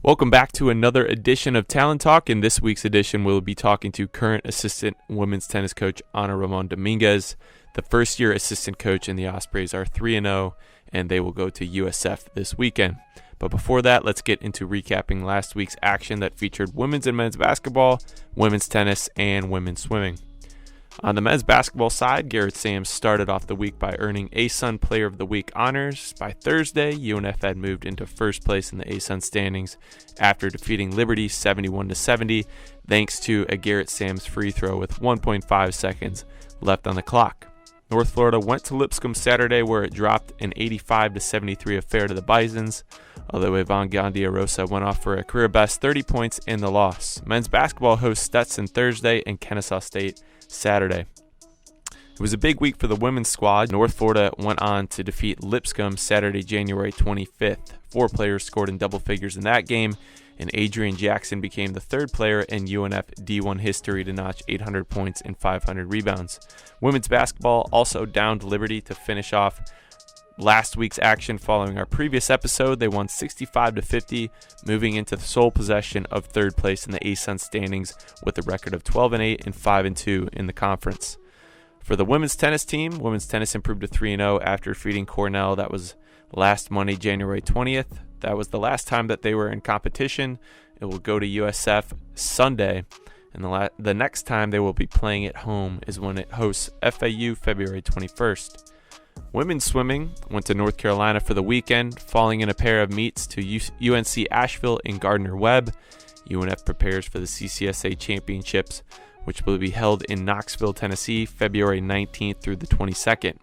Welcome back to another edition of Talon Talk. In this week's edition, we'll be talking to current assistant women's tennis coach Roman Dominguez. The first-year assistant coach in the Ospreys are 3-0, and they will go to USF this weekend. But before that, let's get into recapping last week's action that featured women's and men's basketball, women's tennis, and women's swimming. On the men's basketball side, Garrett Sams started off the week by earning ASUN Player of the Week honors. By Thursday, UNF had moved into first place in the ASUN standings after defeating Liberty 71-70, thanks to a Garrett Sams free throw with 1.5 seconds left on the clock. North Florida went to Lipscomb Saturday, where it dropped an 85-73 affair to the Bisons, although Yvonne Gandia-Rosa went off for a career-best 30 points in the loss. Men's basketball hosts Stetson Thursday and Kennesaw State Saturday. It was a big week for the women's squad. North Florida went on to defeat Lipscomb Saturday, January 25th. 4 players scored in double figures in that game, and Adrian Jackson became the third player in UNF D1 history to notch 800 points and 500 rebounds. Women's basketball also downed Liberty to finish off last week's action. Following our previous episode, they won 65-50, moving into the sole possession of third place in the ASUN standings with a record of 12-8 and 5-2 in the conference. For the women's tennis team, women's tennis improved to 3-0 after defeating Cornell. That was last Monday, January 20th. That was the last time that they were in competition. It will go to USF Sunday, and the next time they will be playing at home is when it hosts FAU February 21st. Women's swimming went to North Carolina for the weekend, falling in a pair of meets to UNC Asheville and Gardner-Webb. UNF prepares for the CCSA Championships, which will be held in Knoxville, Tennessee, February 19th through the 22nd.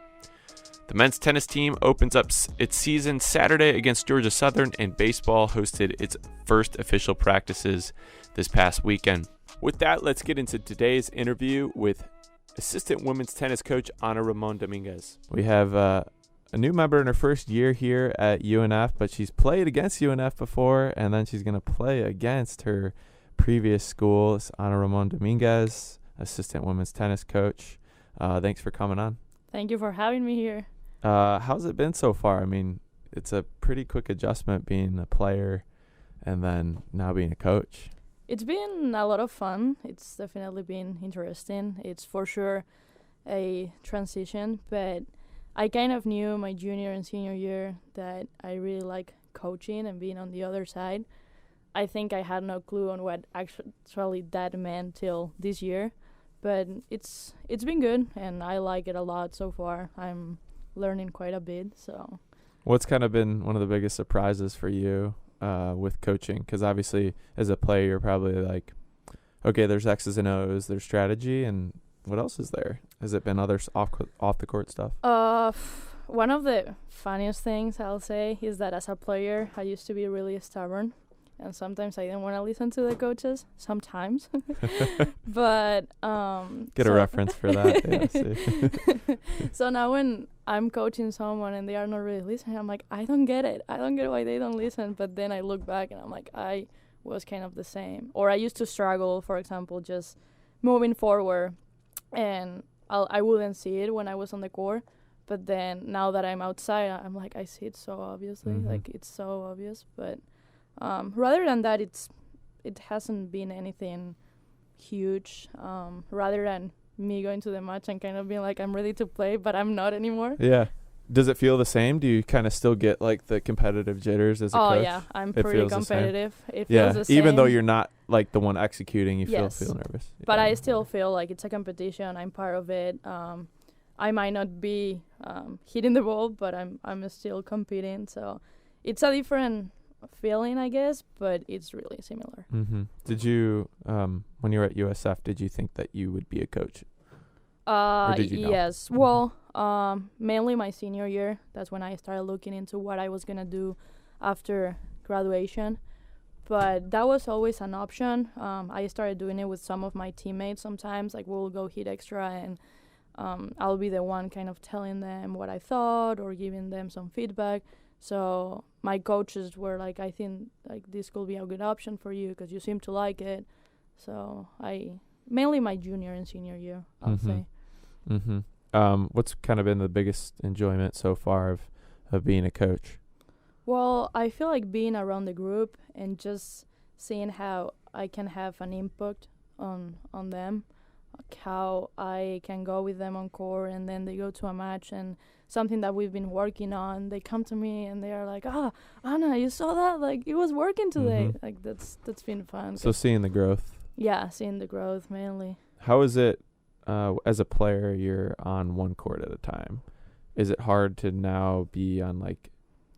The men's tennis team opens up its season Saturday against Georgia Southern, and baseball hosted its first official practices this past weekend. With that, let's get into today's interview with assistant women's tennis coach Roman Dominguez. We have a new member in her first year here at UNF, but she's played against UNF before, and then she's going to play against her previous school. It's Roman Dominguez, assistant women's tennis coach. Thanks for coming on. Thank you for having me here. How's it been so far? I mean, it's a pretty quick adjustment being a player and then now being a coach. It's been a lot of fun. It's definitely been interesting. It's for sure a transition, but I kind of knew my junior and senior year that I really like coaching and being on the other side. I think I had no clue on what actually that meant till this year, but it's been good, and I like it a lot so far. I'm learning quite a bit. So, what's kind of been one of the biggest surprises for you with coaching? Because obviously as a player you're probably like, okay, there's X's and O's, there's strategy, and what else is there? Has it been other off the court stuff? One of the funniest things I'll say is that as a player I used to be really stubborn, and sometimes I didn't want to listen to the coaches sometimes. But get a reference for that. Yeah, so now when I'm coaching someone and they are not really listening, I'm like, I don't get it. I don't get why they don't listen. But then I look back and I'm like, I was kind of the same. Or I used to struggle, for example, just moving forward, and I wouldn't see it when I was on the court. But then now that I'm outside, I'm like, I see it so obviously. Mm-hmm. Like, it's so obvious. But rather than that, it hasn't been anything huge. Rather than me going to the match and kind of being like, I'm ready to play, but I'm not anymore. Yeah. Does it feel the same? Do you kind of still get like the competitive jitters as a coach? Oh yeah, I'm pretty competitive. It yeah, feels the same. Even though you're not like the one executing, you Yes. feel nervous. But yeah. I still feel like it's a competition. I'm part of it. I might not be hitting the ball, but I'm still competing. So it's a different feeling, I guess, but it's really similar. Mm-hmm. Did you, when you were at USF, did you think that you would be a coach? Or did you know? Yes. Well, mainly my senior year. That's when I started looking into what I was going to do after graduation. But that was always an option. I started doing it with some of my teammates sometimes. Like, we'll go hit extra, and I'll be the one kind of telling them what I thought or giving them some feedback. So my coaches were like, I think like this could be a good option for you because you seem to like it. So mainly my junior and senior year, I'll say. Mm-hmm. What's kind of been the biggest enjoyment so far of being a coach? Well, I feel like being around the group and just seeing how I can have an impact on them, like how I can go with them on court and then they go to a match and something that we've been working on, they come to me and they are like, Anna, you saw that? Like, it was working today. Mm-hmm. Like, that's been fun. So seeing the growth. Yeah, seeing the growth mainly. How is it as a player, you're on one court at a time? Is it hard to now be on like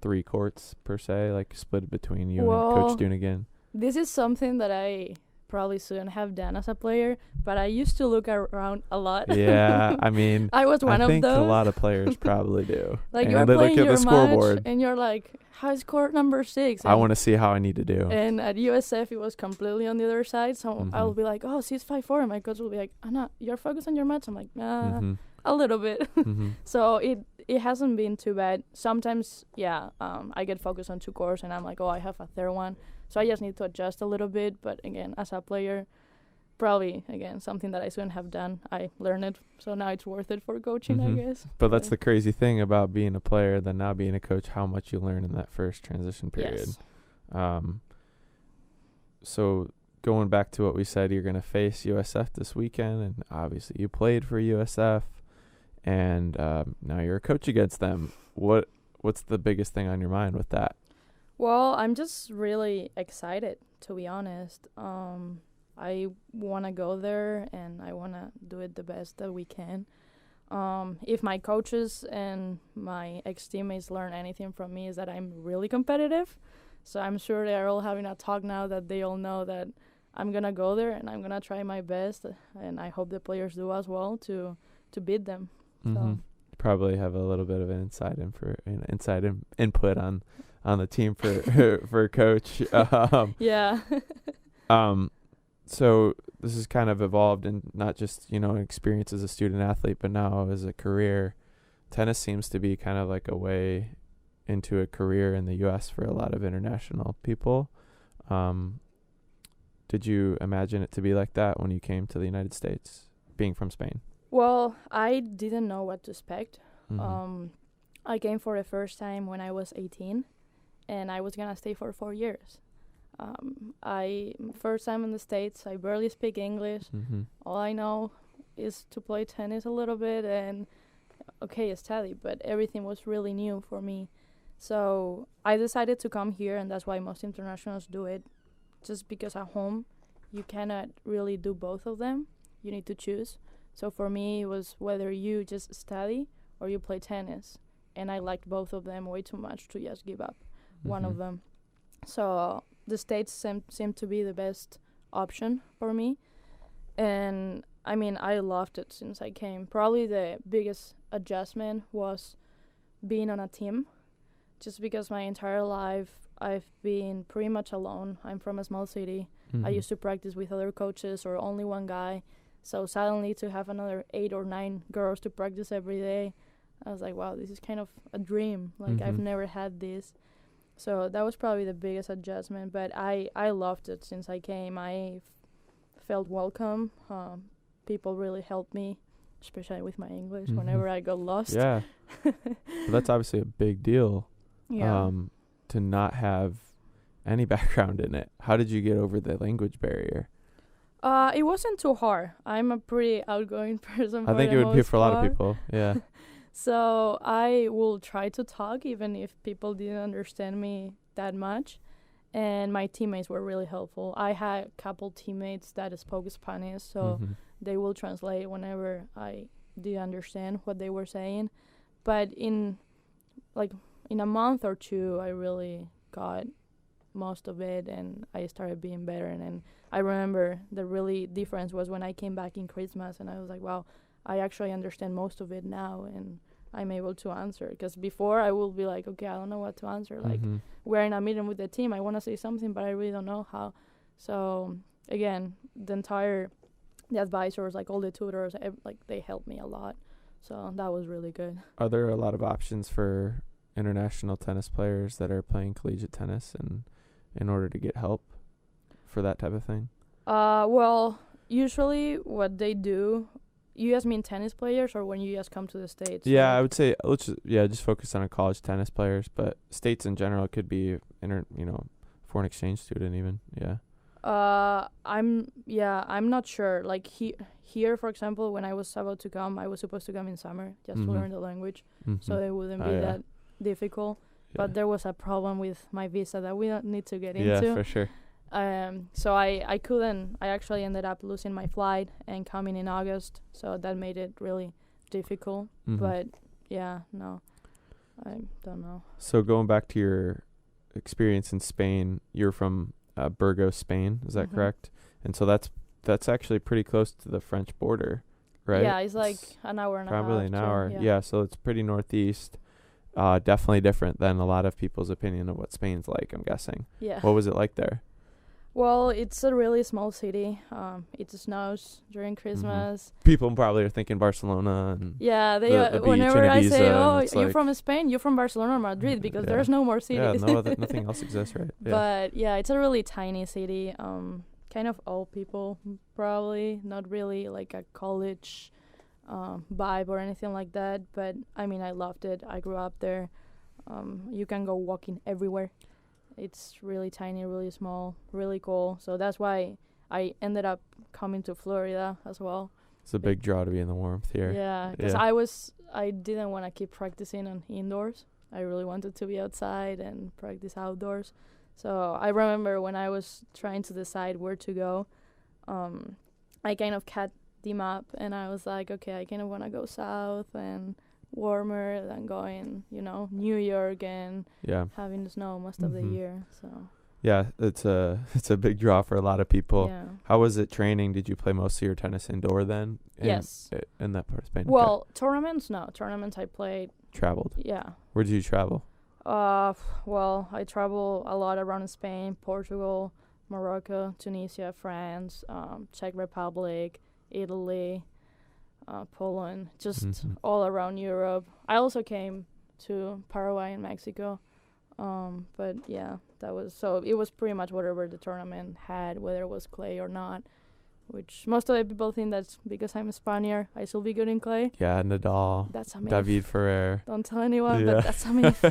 3 courts per se, like split between you and Coach Doonigan? This is something that I probably shouldn't have done as a player, but I used to look around a lot. Yeah, I mean, I was one of those. I think a lot of players probably do. Like, and you're they playing look at your the scoreboard match and you're like, how's court number 6? I want to see how I need to do. And at USF, it was completely on the other side. So I'll be like, 6-5-4. And my coach will be like, Anna, you're focused on your match. I'm like, a little bit. So it hasn't been too bad. Sometimes, I get focused on 2 courts and I'm like, I have a third one. So I just need to adjust a little bit. But again, as a player, probably, again, something that I shouldn't have done. I learned it. So now it's worth it for coaching, I guess. But that's the crazy thing about being a player than now being a coach, how much you learn in that first transition period. Yes. So going back to what we said, you're going to face USF this weekend. And obviously you played for USF. And now you're a coach against them. What's the biggest thing on your mind with that? Well, I'm just really excited, to be honest. I want to go there, and I want to do it the best that we can. If my coaches and my ex-teammates learn anything from me, is that I'm really competitive. So I'm sure they are all having a talk now that they all know that I'm going to go there, and I'm going to try my best. And I hope the players do as well to beat them. So. Probably have a little bit of an inside input on the team for coach. Yeah. So this has kind of evolved in not just experience as a student athlete, but now as a career. Tennis seems to be kind of like a way into a career in the U.S. for a lot of international people. Did you imagine it to be like that when you came to the United States, being from Spain? Well, I didn't know what to expect. I came for the first time when I was 18, and I was going to stay for 4 years. First time in the States, I barely speak English. All I know is to play tennis a little bit and, study, but everything was really new for me. So I decided to come here, and that's why most internationals do it, just because at home you cannot really do both of them. You need to choose. So for me, it was whether you just study or you play tennis. And I liked both of them way too much to just give up one of them. So the States seemed to be the best option for me. And, I mean, I loved it since I came. Probably the biggest adjustment was being on a team. Just because my entire life I've been pretty much alone. I'm from a small city. I used to practice with other coaches or only one guy. So suddenly to have another 8 or 9 girls to practice every day, I was like, wow, this is kind of a dream. Like, I've never had this. So that was probably the biggest adjustment. But I loved it since I came. I felt welcome. People really helped me, especially with my English, whenever I got lost. Yeah. Well, that's obviously a big deal. Yeah. To not have any background in it. How did you get over the language barrier? It wasn't too hard. I'm a pretty outgoing person. I think it would be for a lot of people. Yeah. So I will try to talk even if people didn't understand me that much. And my teammates were really helpful. I had a couple teammates that spoke Spanish, so they will translate whenever I didn't understand what they were saying. But in a month or 2, I really got most of it, and I started being better. And I remember the really difference was when I came back in Christmas, and I was like, wow, I actually understand most of it now, and I'm able to answer. Because before I will be like, okay, I don't know what to answer. Like, we're in a meeting with the team, I want to say something, but I really don't know how. So again, the advisors, like all the tutors, they helped me a lot. So that was really good. Are there a lot of options for international tennis players that are playing collegiate tennis and in order to get help for that type of thing? Well, usually what they do you just mean tennis players, or when you just come to the States? Yeah, I would say just focus on college tennis players, but States in general could be foreign exchange student even. Yeah. I'm not sure. Like here, for example, when I was about to come, I was supposed to come in summer just to learn the language, so it wouldn't be that difficult. Yeah. But there was a problem with my visa that we don't need to get into. Yeah, for sure. So I couldn't. I actually ended up losing my flight and coming in August, so that made it really difficult. But yeah, no, I don't know. So going back to your experience in Spain, you're from Burgos, Spain. Is that correct? And so that's actually pretty close to the French border, right? Yeah, it's like an hour and a half. Probably an hour. Yeah, so it's pretty northeast. Definitely different than a lot of people's opinion of what Spain's like, I'm guessing. Yeah. What was it like there? Well, it's a really small city. It snows during Christmas. People probably are thinking Barcelona. And yeah, they the whenever I say, "Oh, you're like from Spain, you're from Barcelona or Madrid," because there's no more cities. Yeah, nothing else exists, right? Yeah. But yeah, it's a really tiny city. Kind of old people, probably not really like a college vibe or anything like that. But I mean, I loved it. I grew up there. You can go walking everywhere. It's really tiny, really small, really cool. So that's why I ended up coming to Florida as well. It's a big draw to be in the warmth here. Yeah, because I didn't want to keep practicing on indoors. I really wanted to be outside and practice outdoors. So I remember when I was trying to decide where to go, I kind of cut the map and I was like, okay, I kind of want to go south and warmer than going, New York and having the snow most of the year. So yeah, it's a big draw for a lot of people. Yeah. How was it training? Did you play most of your tennis indoor then? Yes. In that part of Spain. Well, tournaments I played. Traveled. Yeah. Where did you travel? Well, I travel a lot around Spain, Portugal, Morocco, Tunisia, France, Czech Republic, Italy, Poland, just all around Europe. I also came to Paraguay and Mexico. But yeah, it was pretty much whatever the tournament had, whether it was clay or not, which most of the people think that's because I'm a Spaniard, I still be good in clay. Yeah, Nadal. That's a myth. David Ferrer. Don't tell anyone, but that's a myth.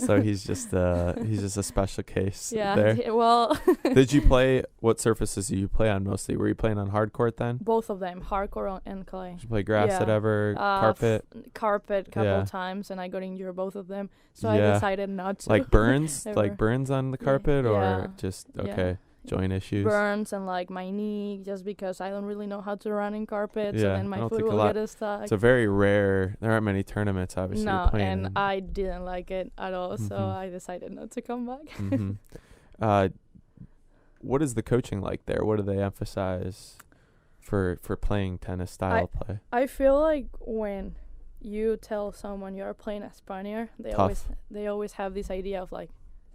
So he's just a special case. Yeah. There. Well. Did you play? What surfaces do you play on mostly? Were you playing on hard court then? Both of them, hardcore and clay. Did you play grass at ever? Carpet. Carpet couple times, and I got injured both of them. So I decided not to. Like burns, like burns on the carpet, or just joint issues. Burns and like my knee, just because I don't really know how to run in carpet, so then my foot will get stuck. It's a very rare. There aren't many tournaments, obviously. No, and I didn't like it at all, so I decided not to come back. What is the coaching like there? What do they emphasize for playing tennis style play? I feel like when you tell someone you're playing a Spaniard, they always have this idea of like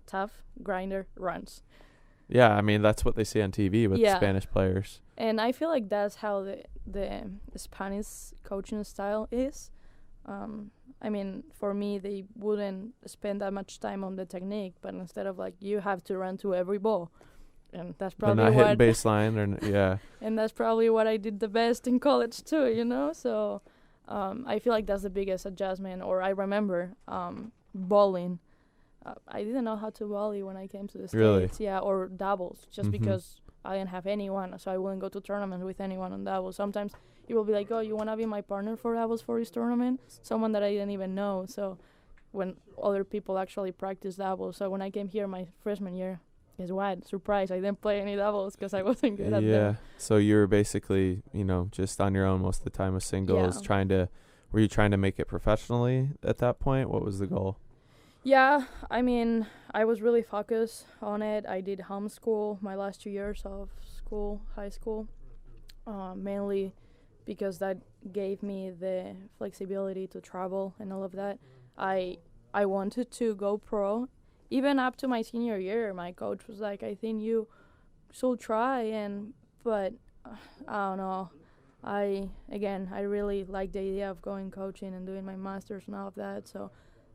tough, grinder, runs. Yeah, I mean, that's what they see on TV with Spanish players. And I feel like that's how the Spanish coaching style is. I mean, for me, they wouldn't spend that much time on the technique, but instead of like, you have to run to every ball. And that's probably not hitting baseline, and that's probably what I did the best in college too, So I feel like that's the biggest adjustment. Or I remember bowling. I didn't know how to volley when I came to the States. Yeah, or doubles, just because I didn't have anyone, so I wouldn't go to tournaments with anyone on doubles. Sometimes he will be like, oh, you want to be my partner for doubles for this tournament? Someone that I didn't even know. So when other people actually practice doubles. So when I came here my freshman year, guess what? Surprise, I didn't play any doubles because I wasn't good at them. Yeah, so you were basically, just on your own most of the time with singles, were you trying to make it professionally at that point? What was the goal? Yeah, I mean, I was really focused on it. I did homeschool my last 2 years of school, high school, mainly because that gave me the flexibility to travel and all of that. I wanted to go pro. Even up to my senior year, my coach was like, I think you should try, but I don't know. I really like the idea of going coaching and doing my master's and all of that, so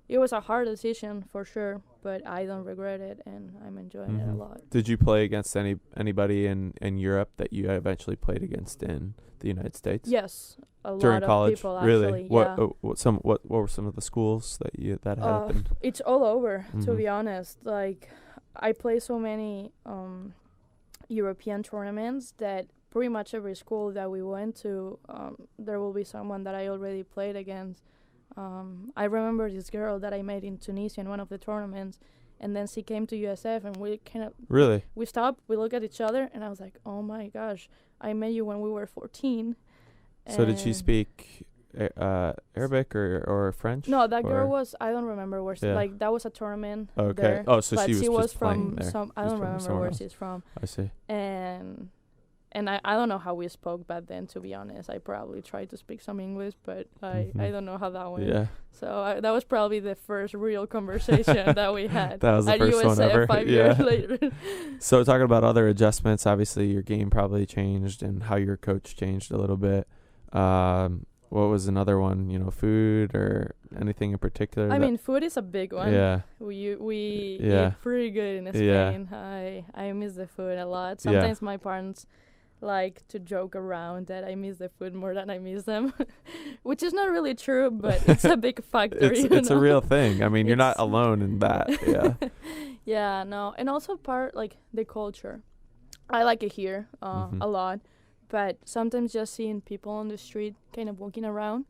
it was a hard decision for sure, but I don't regret it, and I'm enjoying it a lot. Did you play against anybody in Europe that you eventually played against in the United States? Yes, during lot college. Of people really? actually. What were some of the schools that happened? It's all over, to be honest. Like, I play so many European tournaments that pretty much every school that we went to, there will be someone that I already played against. I remember this girl that I met in Tunisia in one of the tournaments, and then she came to USF, and we kind of we stopped, we looked at each other, and I was like, oh my gosh, I met you when we were 14. So did she speak Arabic or French? No, that girl was, I don't remember where she, like, that was a tournament. Okay. There, oh, so she was just from there. some, I don't remember where she's from. I see. And I don't know how we spoke back then, to be honest. I probably tried to speak some English, but I don't know how that went. Yeah. So that was probably the first real conversation that we had. That was the first USF one ever. 5 years later. So talking about other adjustments, obviously your game probably changed and how your coach changed a little bit. What was another one? Food or anything in particular? I mean, food is a big one. Yeah. We eat pretty good in Spain. Yeah. I miss the food a lot. Sometimes my parents like to joke around that I miss the food more than I miss them, which is not really true, but it's a big factor. It's a real thing. I mean, you're not alone in that. Yeah. Yeah, no. And also like the culture. I like it here a lot, but sometimes just seeing people on the street kind of walking around.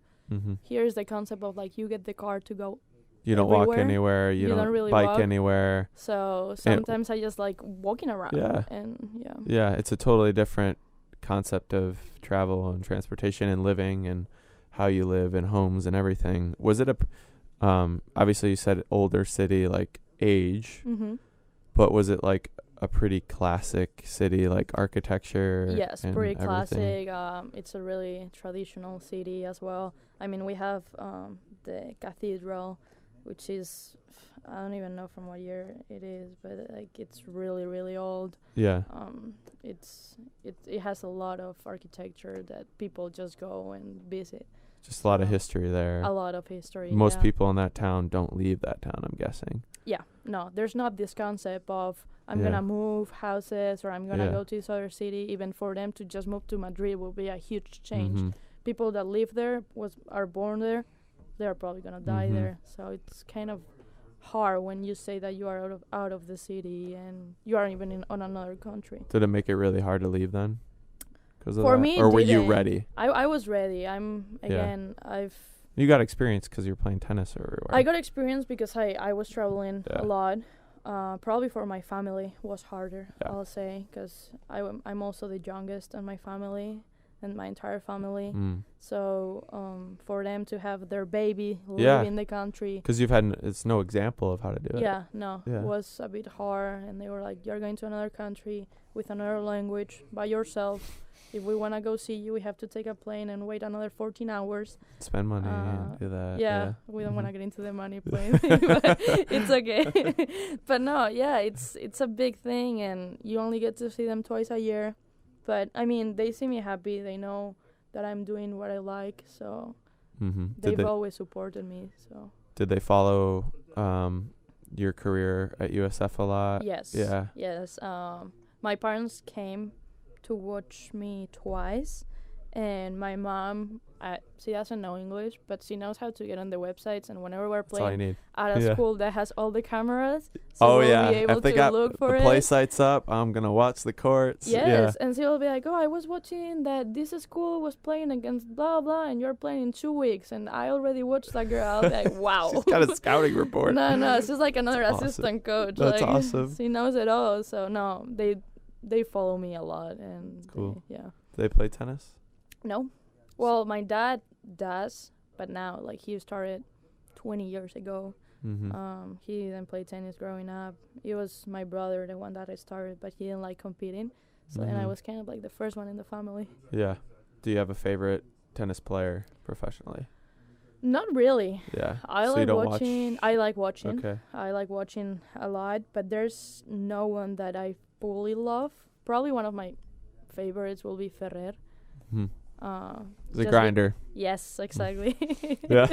Here's the concept of like you get the car to go. You don't walk anywhere. You don't really bike anywhere. So sometimes I just like walking around. Yeah. And Yeah, it's a totally different concept of travel and transportation and living and how you live and homes and everything. Was it obviously you said older city, like age, but was it like a pretty classic city, like architecture? Yes, pretty classic. It's a really traditional city as well. I mean, we have the cathedral, which is, I don't even know from what year it is, but like it's really, really old. Yeah. It has a lot of architecture that people just go and visit. Just a lot of history there. A lot of history. Most people in that town don't leave that town, I'm guessing. Yeah. No, there's not this concept of I'm gonna move houses or I'm gonna go to this other city. Even for them to just move to Madrid will be a huge change. People that live there are born there. They're probably gonna die there. So it's kind of hard when you say that you are out of the city and you aren't even on another country. Did it make it really hard to leave then? For me, or were you ready? I was ready. You got experience because you're playing tennis everywhere. I got experience because I was traveling a lot. Probably for my family was harder, I'll say, because I'm also the youngest in my family and my entire family. So for them to have their baby live in the country. Because it's no example of how to do it. Yeah, no. It was a bit hard. And they were like, you're going to another country with another language by yourself. If we want to go see you, we have to take a plane and wait another 14 hours. Spend money and do that. Yeah. We don't want to get into the money plane thing, but it's okay. But no, it's a big thing, and you only get to see them twice a year. But, I mean, they see me happy. They know that I'm doing what I like, so they've always supported me. So did they follow your career at USF a lot? Yes. Yeah. Yes. My parents came to watch me twice, and my mom, she doesn't know English, but she knows how to get on the websites, and whenever we're playing at a school that has all the cameras, so we'll be able if they to got look for the play sites up, I'm gonna watch the courts. Yes, and she'll be like, oh, I was watching that this school was playing against blah blah, and you're playing in 2 weeks, and I already watched that girl. Like, wow. She's got a scouting report. No, she's like another assistant coach. That's like, awesome. She knows it all. So no, they follow me a lot, and cool. Do they play tennis? No. Well, my dad does, but now, like, he started 20 years ago. He didn't play tennis growing up. It was my brother, the one that I started, but he didn't like competing. So and I was kind of like the first one in the family. Yeah. Do you have a favorite tennis player professionally? Not really. Yeah. I like watching. Okay. I like watching a lot, but there's no one that I fully love. Probably one of my favorites will be Ferrer. The grinder. Yes, exactly. Yeah.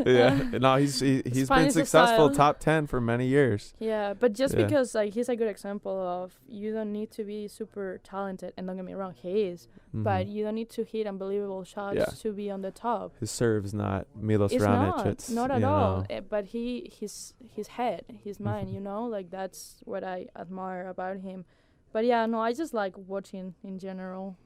Yeah. No, he's been successful, top 10 for many years. Yeah, but just because like he's a good example of you don't need to be super talented, and don't get me wrong, he is, but you don't need to hit unbelievable shots to be on the top. His serve's not Milos Raonic. It's not at all. But his head, his mind, you know, like that's what I admire about him. But yeah, no, I just like watching in general.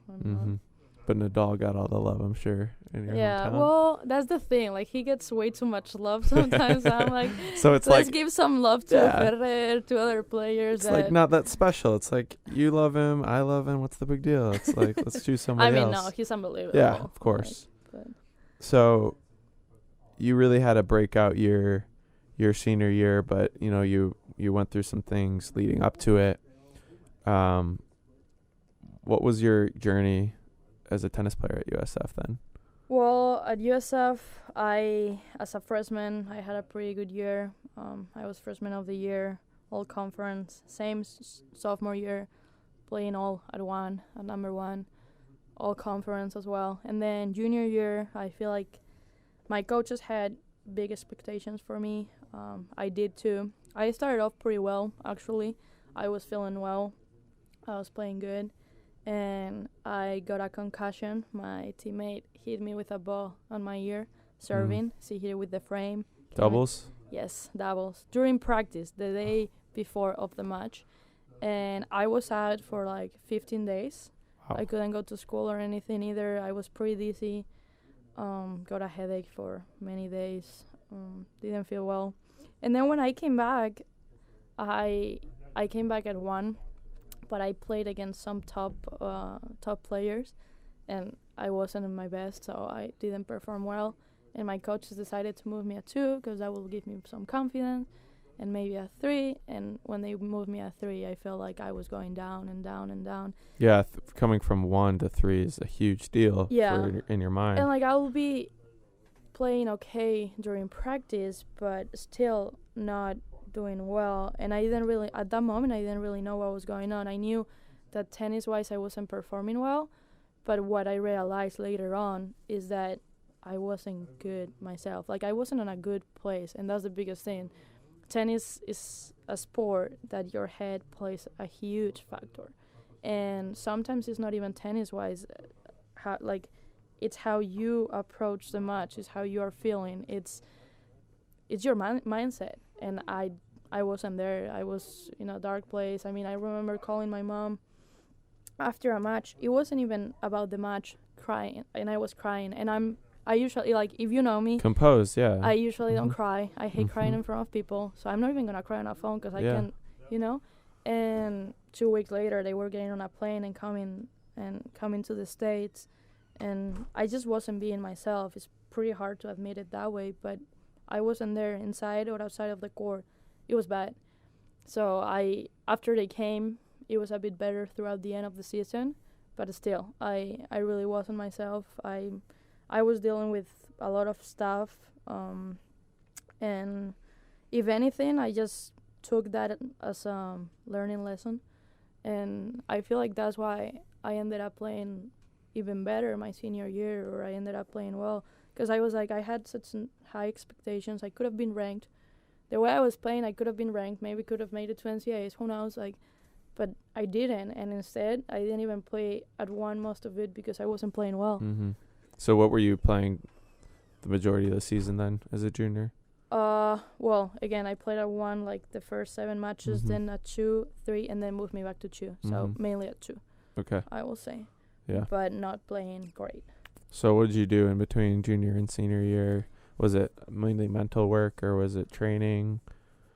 But Nadal got all the love, I'm sure, in your hometown. Well, that's the thing. Like, he gets way too much love sometimes. I'm like, so it's let's give some love to Ferrer, to other players. It's like not that special. It's like, you love him, I love him. What's the big deal? It's like, let's choose somebody else. No, he's unbelievable. Yeah, of course. So you really had a breakout year your senior year, but, you know, you went through some things leading up to it. What was your journey as a tennis player at USF then? Well, at USF, as a freshman, I had a pretty good year. I was freshman of the year, all conference, same sophomore year, playing all at number one, all conference as well. And then junior year, I feel like my coaches had big expectations for me. I did too. I started off pretty well, actually. I was feeling well. I was playing good. And I got a concussion. My teammate hit me with a ball on my ear, serving. See here with the frame. Doubles? Yes, doubles. During practice, the day before of the match. And I was out for like 15 days. Wow. I couldn't go to school or anything either. I was pretty dizzy. Got a headache for many days. Didn't feel well. And then when I came back, I came back at 1. But I played against some top players, and I wasn't in my best, so I didn't perform well. And my coaches decided to move me at 2 because that will give me some confidence, and maybe at 3. And when they moved me at 3, I felt like I was going down and down and down. Yeah, coming from 1 to 3 is a huge deal in your mind. And like I will be playing okay during practice, but still not doing well, and I didn't really at that moment I didn't really know what was going on. I knew that tennis wise I wasn't performing well, but what I realized later on is that I wasn't good myself. Like I wasn't in a good place, and that's the biggest thing. Tennis is a sport that your head plays a huge factor, and sometimes it's not even tennis wise, it's how you approach the match, it's how you are feeling, it's your mindset. And I wasn't there. I was in a dark place. I mean, I remember calling my mom after a match. It wasn't even about the match, crying, and I was crying. And I usually, like, if you know me, composed, yeah. I usually don't cry. I hate crying in front of people, so I'm not even gonna cry on a phone because I can't, you know. And 2 weeks later, they were getting on a plane and coming to the States, and I just wasn't being myself. It's pretty hard to admit it that way, but I wasn't there inside or outside of the court. It was bad. So after they came, it was a bit better throughout the end of the season, but still, I really wasn't myself. I was dealing with a lot of stuff, and if anything, I just took that as a learning lesson, and I feel like that's why I ended up playing even better my senior year, or I ended up playing well, because I was like, I had such high expectations. I could have been ranked. The way I was playing, I could have been ranked, maybe could have made it to NCAAs, who knows, but I didn't, and instead, I didn't even play at 1 most of it because I wasn't playing well. Mm-hmm. So what were you playing the majority of the season then as a junior? Well, again, I played at 1, like, the first 7 matches, then at 2, 3, and then moved me back to 2, so mainly at 2, okay, I will say. Yeah. But not playing great. So what did you do in between junior and senior year? Was it mainly mental work, or was it training?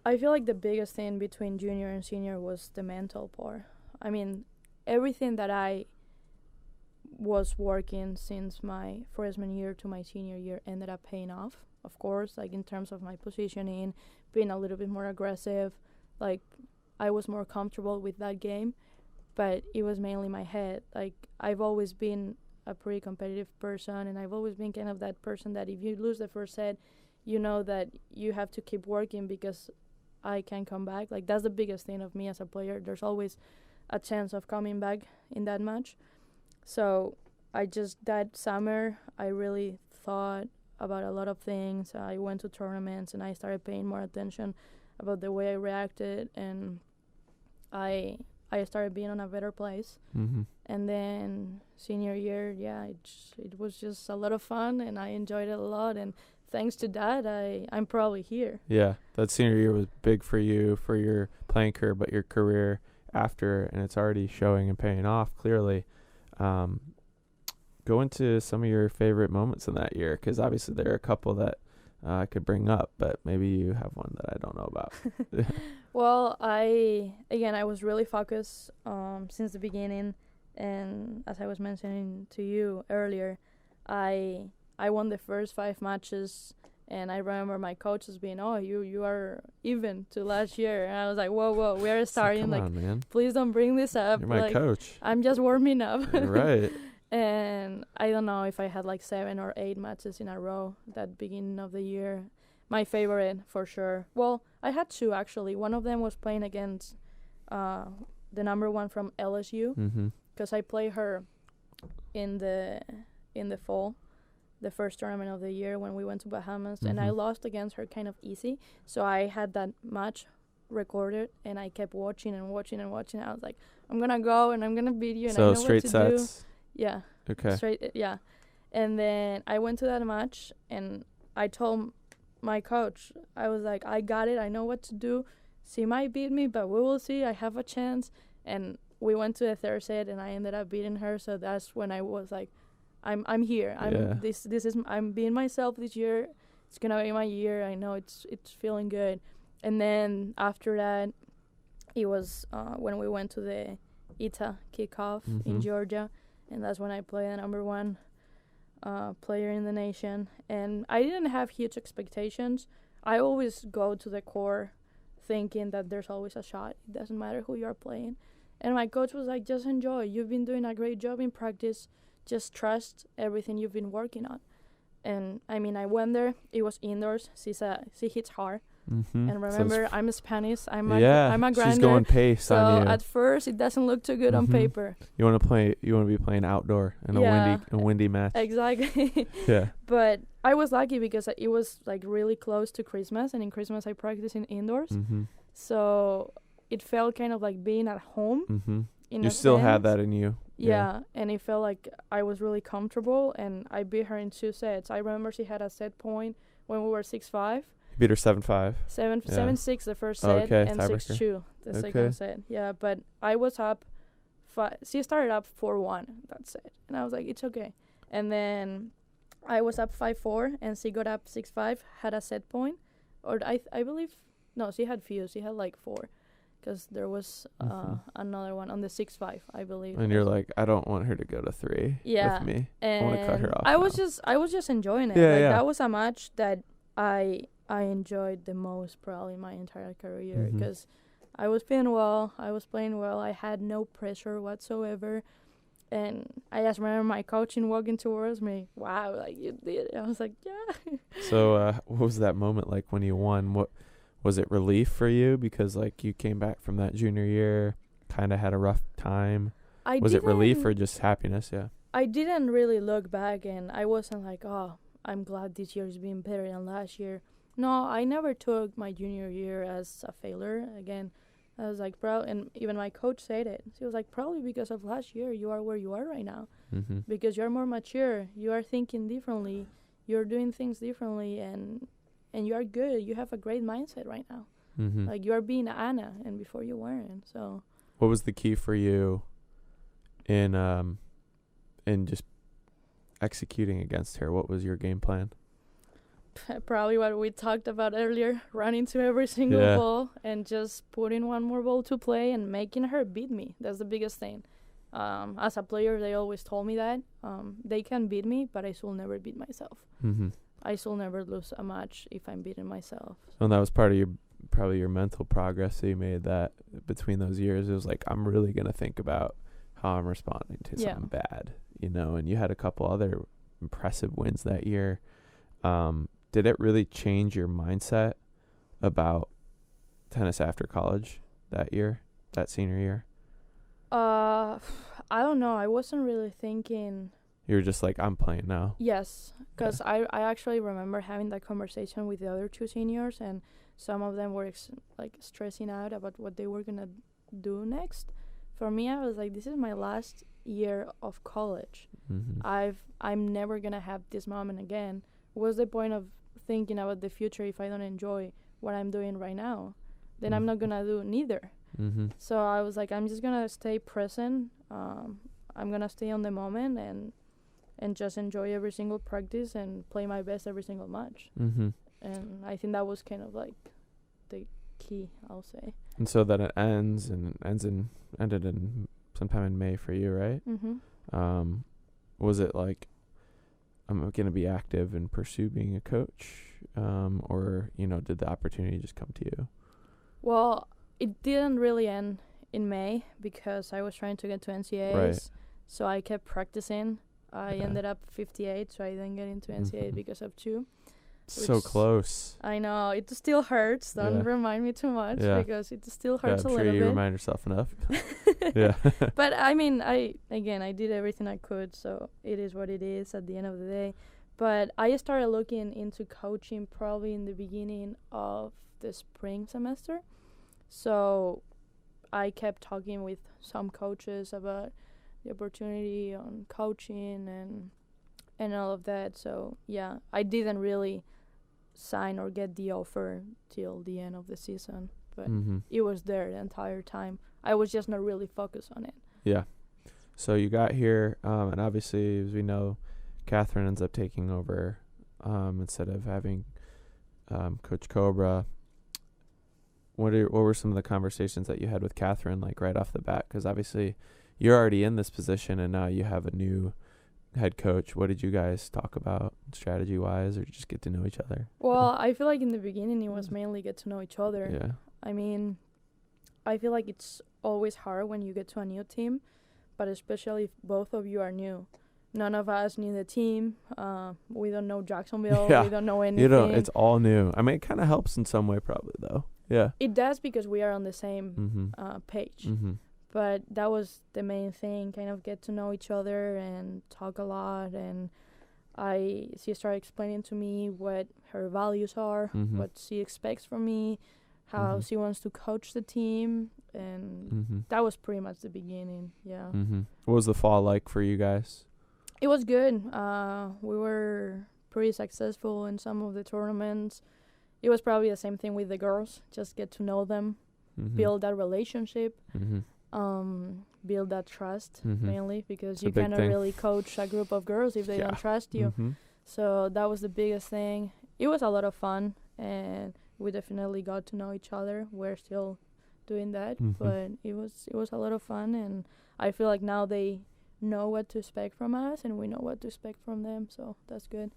I feel like the biggest thing between junior and senior was the mental part. I mean, everything that I was working since my freshman year to my senior year ended up paying off, of course, like in terms of my positioning, being a little bit more aggressive. Like, I was more comfortable with that game, but it was mainly my head. Like, I've always been a pretty competitive person, and I've always been kind of that person that if you lose the first set, you know that you have to keep working because I can come back. Like, that's the biggest thing of me as a player. There's always a chance of coming back in that match. So that summer, I really thought about a lot of things. I went to tournaments and I started paying more attention about the way I reacted, and I started being on a better place. Mm-hmm. And then senior year, it was just a lot of fun, and I enjoyed it a lot. And thanks to that, I'm probably here. Yeah, that senior year was big for you, for your playing career, but your career after, and it's already showing and paying off clearly. Go into some of your favorite moments in that year, because obviously there are a couple that I could bring up, but maybe you have one that I don't know about. Well, I was really focused since the beginning, and as I was mentioning to you earlier, I won the first 5 matches, and I remember my coaches being, "Oh, you are even to last year," and I was like, "Whoa, we are starting! Come on, man. Please don't bring this up. You're my coach. I'm just warming up." Right. And I don't know if I had 7 or 8 matches in a row that beginning of the year. My favorite, for sure. Well, I had 2, actually. One of them was playing against the number 1 from LSU, because I played her in the fall, the first tournament of the year when we went to Bahamas, and I lost against her kind of easy. So I had that match recorded, and I kept watching. I was like, I'm going to go, and I'm going to beat you, and I know straight what to sets? do. Yeah. Okay. Straight, yeah. And then I went to that match, and I told my coach, I was like, I got it. I know what to do. She might beat me, but we will see. I have a chance. And we went to the third set, and I ended up beating her. So that's when I was like, I'm here. This is I'm being myself this year. It's gonna be my year. I know it's feeling good. And then after that, it was when we went to the ITA kickoff in Georgia. And that's when I played the number 1 player in the nation. And I didn't have huge expectations. I always go to the core thinking that there's always a shot. It doesn't matter who you're playing. And my coach was like, just enjoy. You've been doing a great job in practice. Just trust everything you've been working on. And, I mean, I went there. It was indoors. She hits hard. And remember, I'm Spanish. I'm a grinder. She's going pace on you. So at first, it doesn't look too good on paper. You want to be playing outdoor in a windy match. Exactly. Yeah. But I was lucky because it was really close to Christmas, and in Christmas I practice in indoors. So it felt kind of like being at home. You still had that in you. Yeah, and it felt like I was really comfortable, and I beat her in 2 sets. I remember she had a set point when we were 6-5. Beat her 7-5. 7-6 the first set, and 6-2 the second set. Yeah, but I was up. She started up 4-1 that set, and I was like, it's okay. And then I was up 5-4, and she got up 6-5, had a set point, or I believe she had few. She had 4, because there was another one on the 6-5, I believe. And you're like, I don't want her to go to 3 with me. And I want to cut her off. I was just enjoying it. That was a match that I enjoyed the most probably my entire career, because I was playing well. I had no pressure whatsoever. And I just remember my coach walking towards me. Wow, you did it. I was like, yeah. So what was that moment like when you won? What was it, relief for you? Because you came back from that junior year, kind of had a rough time. Was it relief or just happiness? Yeah. I didn't really look back, and I wasn't like, oh, I'm glad this year's been better than last year. No, I never took my junior year as a failure. Again, I was like, proud, and even my coach said it. She was like, probably because of last year, you are where you are right now. Because you're more mature. You are thinking differently. You're doing things differently, and you are good. You have a great mindset right now. You are being Anna, and before you weren't. So, what was the key for you in just executing against her? What was your game plan? Probably what we talked about earlier, running to every single ball and just putting one more ball to play and making her beat me. That's the biggest thing. As a player, they always told me that. They can beat me, but I should never beat myself. I should never lose a match if I'm beating myself. And that was part of your mental progress that you made that between those years. It was like, I'm really going to think about how I'm responding to something bad, and you had a couple other impressive wins that year. Did it really change your mindset about tennis after college that senior year? I don't know. I wasn't really thinking You were just like, I'm playing now. Yes, because I actually remember having that conversation with the other two seniors, and some of them were stressing out about what they were gonna do next. For me, I was like, this is my last year of college. I'm never gonna have this moment again. What's the point of thinking about the future if I don't enjoy what I'm doing right now? Then I'm not gonna do neither. So I was like, I'm just gonna stay present. I'm gonna stay on the moment and just enjoy every single practice and play my best every single match. And I think that was kind of like the key, I'll say. And so then it ended in sometime in May for you, right? Was it like, I'm going to be active and pursue being a coach, or did the opportunity just come to you? Well, it didn't really end in May because I was trying to get to NCAAs, Right. so I kept practicing. I ended up 58, so I didn't get into NCAA because of 2. So close. I know, it still hurts. Don't remind me too much because it still hurts a little bit. I'm sure you remind yourself enough. Yeah. But I mean, I did everything I could, so it is what it is at the end of the day. But I started looking into coaching probably in the beginning of the spring semester. So I kept talking with some coaches about the opportunity on coaching and all of that. So yeah, I didn't really sign or get the offer till the end of the season, but it was there the entire time. I was just not really focused on it. Yeah. So you got here, and obviously, as we know, Catherine ends up taking over instead of having Coach Cobra. What were some of the conversations that you had with Catherine, like right off the bat? Because obviously, you're already in this position, and now you have a new head coach. What did you guys talk about strategy-wise, or just get to know each other? Well, I feel like in the beginning it was mainly get to know each other. Yeah. I mean, I feel like it's always hard when you get to a new team, but especially if both of you are new. None of us knew the team. We don't know Jacksonville. Yeah. We don't know anything. It's all new. I mean, it kind of helps in some way probably, though. Yeah. It does because we are on the same page. But that was the main thing, kind of get to know each other and talk a lot. And she started explaining to me what her values are, what she expects from me, how she wants to coach the team. And that was pretty much the beginning, yeah. What was the fall like for you guys? It was good. We were pretty successful in some of the tournaments. It was probably the same thing with the girls, just get to know them, build that relationship. Build that trust mainly because it's you cannot really coach a group of girls if they don't trust you. So that was the biggest thing. It was a lot of fun and we definitely got to know each other. We're still doing that, but it was a lot of fun, and I feel like now they know what to expect from us and we know what to expect from them, so that's good.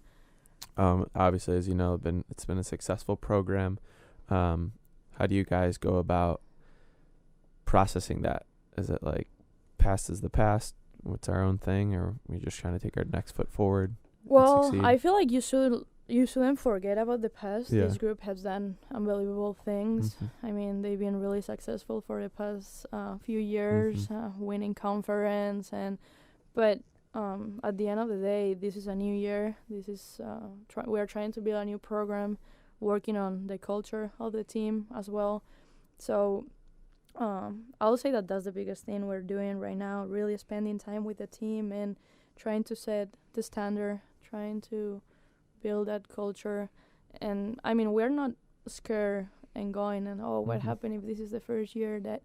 Obviously, as you know, it's been a successful program. How do you guys go about processing that? Is it like past is the past, what's our own thing, or we just trying to take our next foot forward? Well, I feel like you shouldn't forget about the past. This group has done unbelievable things. I mean, they've been really successful for the past few years, winning conference, but at the end of the day, this is a new year. This is we are trying to build a new program, working on the culture of the team as well. So I'll say that that's the biggest thing we're doing right now, really spending time with the team and trying to set the standard, trying to build that culture. And I mean, we're not scared and going and what happened if this is the first year that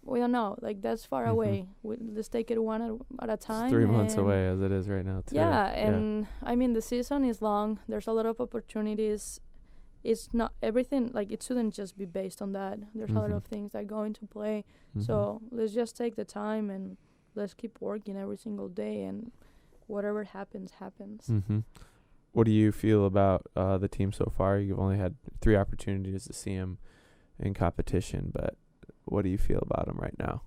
we don't know, like that's far away. Let's take it one at a time. It's 3 months away as it is right now too. I mean, the season is long, there's a lot of opportunities. It's not everything, like it shouldn't just be based on that. There's a lot of things that go into play. So let's just take the time and let's keep working every single day, and whatever happens. What do you feel about the team so far? You've only had 3 opportunities to see them in competition, but what do you feel about them right now?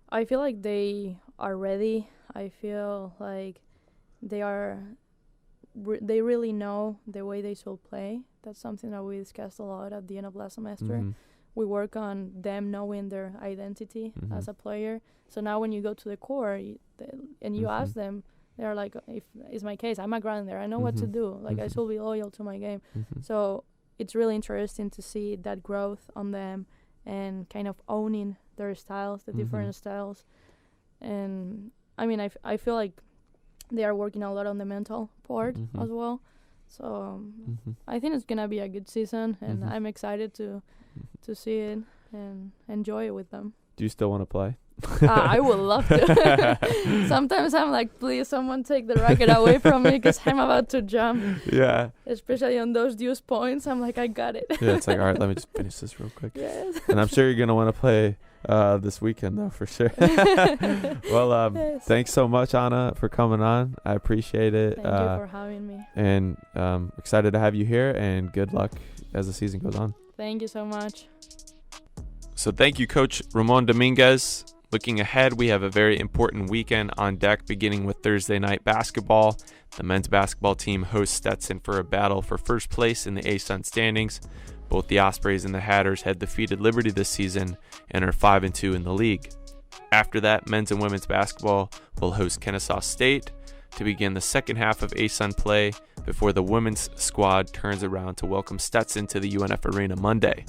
I feel like they are ready. I feel like they really know the way they should play. That's something that we discussed a lot at the end of last semester. We work on them knowing their identity as a player. So now when you go to the court and you ask them, they're like, if it's my case, I'm a grinder. I know what to do. Like, I should be loyal to my game. So it's really interesting to see that growth on them and kind of owning their styles, the different styles. And, I mean, I feel like they are working a lot on the mental part as well. So I think it's going to be a good season, and I'm excited to see it and enjoy it with them. Do you still want to play? I would love to. Sometimes I'm like, please, someone take the racket away from me because I'm about to jump. Yeah. Especially on those deuce points. I'm like, I got it. Yeah, it's like, all right, let me just finish this real quick. Yes. And I'm sure you're going to want to play this weekend, though, for sure. Well, yes. Thanks so much, Anna, for coming on. I appreciate it. Thank you for having me. And excited to have you here, and good luck as the season goes on. Thank you so much. So thank you, Coach Roman Dominguez. Looking ahead, we have a very important weekend on deck, beginning with Thursday night basketball. The men's basketball team hosts Stetson for a battle for first place in the ASUN standings. Both the Ospreys and the Hatters had defeated Liberty this season and are 5-2 in the league. After that, men's and women's basketball will host Kennesaw State to begin the second half of ASUN play before the women's squad turns around to welcome Stetson to the UNF Arena Monday.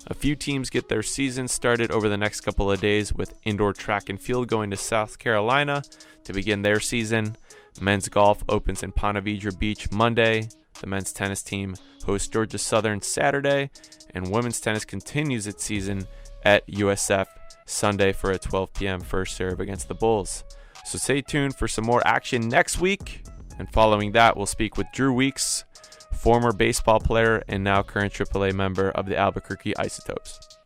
A few teams get their season started over the next couple of days, with indoor track and field going to South Carolina to begin their season. Men's golf opens in Ponte Vedra Beach Monday. The men's tennis team hosts Georgia Southern Saturday, and women's tennis continues its season at USF Sunday for a 12 p.m. first serve against the Bulls. So stay tuned for some more action next week, and following that, we'll speak with Drew Weeks, former baseball player and now current AAA member of the Albuquerque Isotopes.